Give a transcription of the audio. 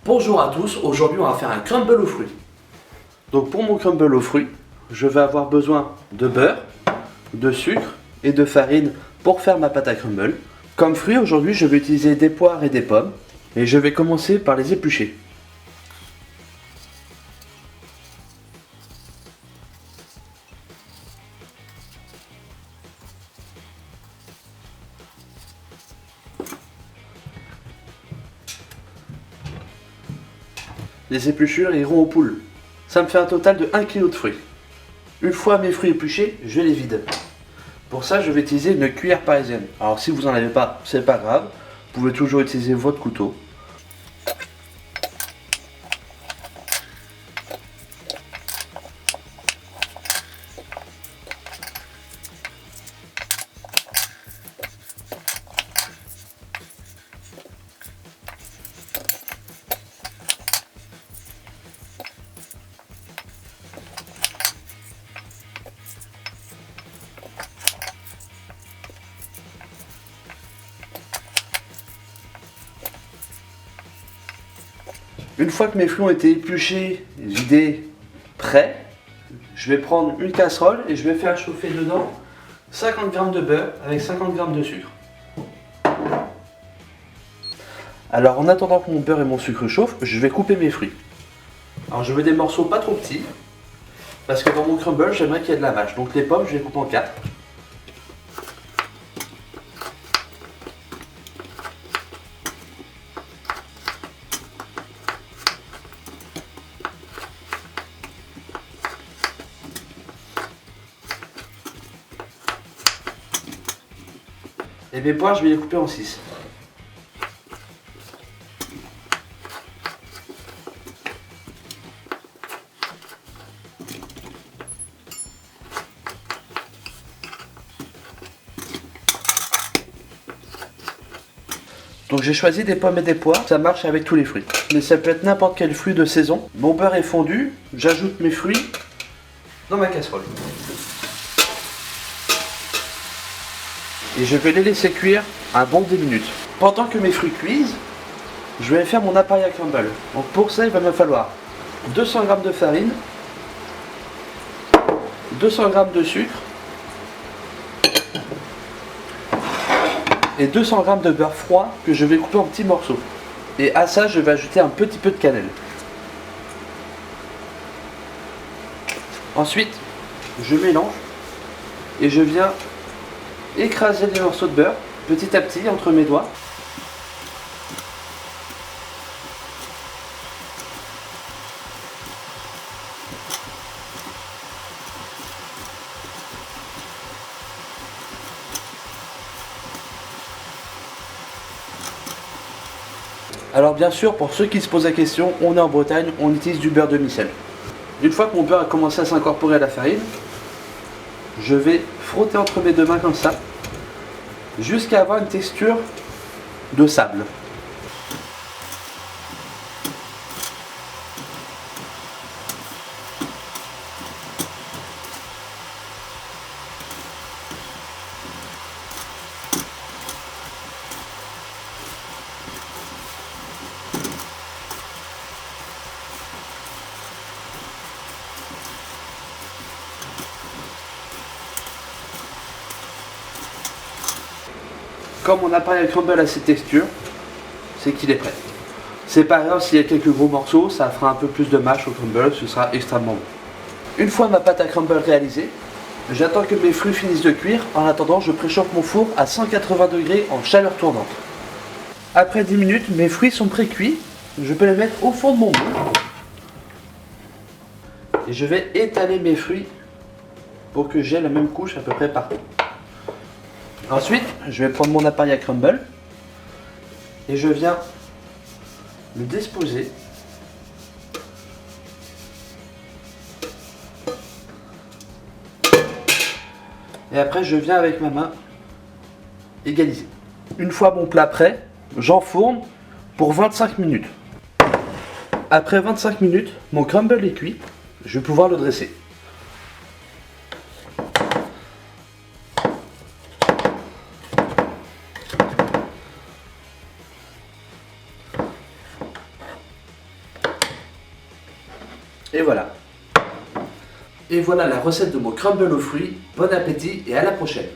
Bonjour à tous, aujourd'hui on va faire un crumble aux fruits. Donc pour mon crumble aux fruits, je vais avoir besoin de beurre, de sucre et de farine pour faire ma pâte à crumble. Comme fruits aujourd'hui je vais utiliser des poires et des pommes et je vais commencer par les éplucher. Les épluchures iront aux poules. Ça me fait un total de 1 kg de fruits. Une fois mes fruits épluchés, je les vide. Pour ça, je vais utiliser une cuillère parisienne. Alors si vous n'en avez pas, c'est pas grave. Vous pouvez toujours utiliser votre couteau. Une fois que mes fruits ont été épluchés, vidés, prêts, je vais prendre une casserole et je vais faire chauffer dedans 50 g de beurre avec 50 g de sucre. Alors en attendant que mon beurre et mon sucre chauffent, je vais couper mes fruits. Alors je veux des morceaux pas trop petits, parce que dans mon crumble j'aimerais qu'il y ait de la mâche. Donc les pommes je les coupe en 4. Et mes poires je vais les couper en 6. Donc j'ai choisi des pommes et des poires, ça marche avec tous les fruits. Mais ça peut être n'importe quel fruit de saison. Mon beurre est fondu, j'ajoute mes fruits dans ma casserole. Et je vais les laisser cuire un bon 10 minutes. Pendant que mes fruits cuisent, je vais faire mon appareil à crumble. Donc pour ça, il va me falloir 200 g de farine, 200 g de sucre et 200 g de beurre froid que je vais couper en petits morceaux. Et à ça, je vais ajouter un petit peu de cannelle. Ensuite, je mélange et je viens écraser les morceaux de beurre petit à petit entre mes doigts. Alors bien sûr, pour ceux qui se posent la question, on est en Bretagne, on utilise du beurre demi-sel. Une fois que mon beurre a commencé à s'incorporer à la farine, je vais frotter entre mes deux mains comme ça, jusqu'à avoir une texture de sable. Comme mon appareil à crumble a cette texture, c'est qu'il est prêt. C'est pas grave s'il y a quelques gros morceaux, ça fera un peu plus de mâche au crumble, ce sera extrêmement bon. Une fois ma pâte à crumble réalisée, j'attends que mes fruits finissent de cuire. En attendant, je préchauffe mon four à 180 degrés en chaleur tournante. Après 10 minutes, mes fruits sont pré-cuits. Je peux les mettre au fond de mon moule. Et je vais étaler mes fruits pour que j'ai la même couche à peu près partout. Ensuite, je vais prendre mon appareil à crumble et je viens le disposer et après je viens avec ma main égaliser. Une fois mon plat prêt, j'enfourne pour 25 minutes. Après 25 minutes, mon crumble est cuit, je vais pouvoir le dresser. Et voilà. Et voilà la recette de mon crumble aux fruits. Bon appétit et à la prochaine.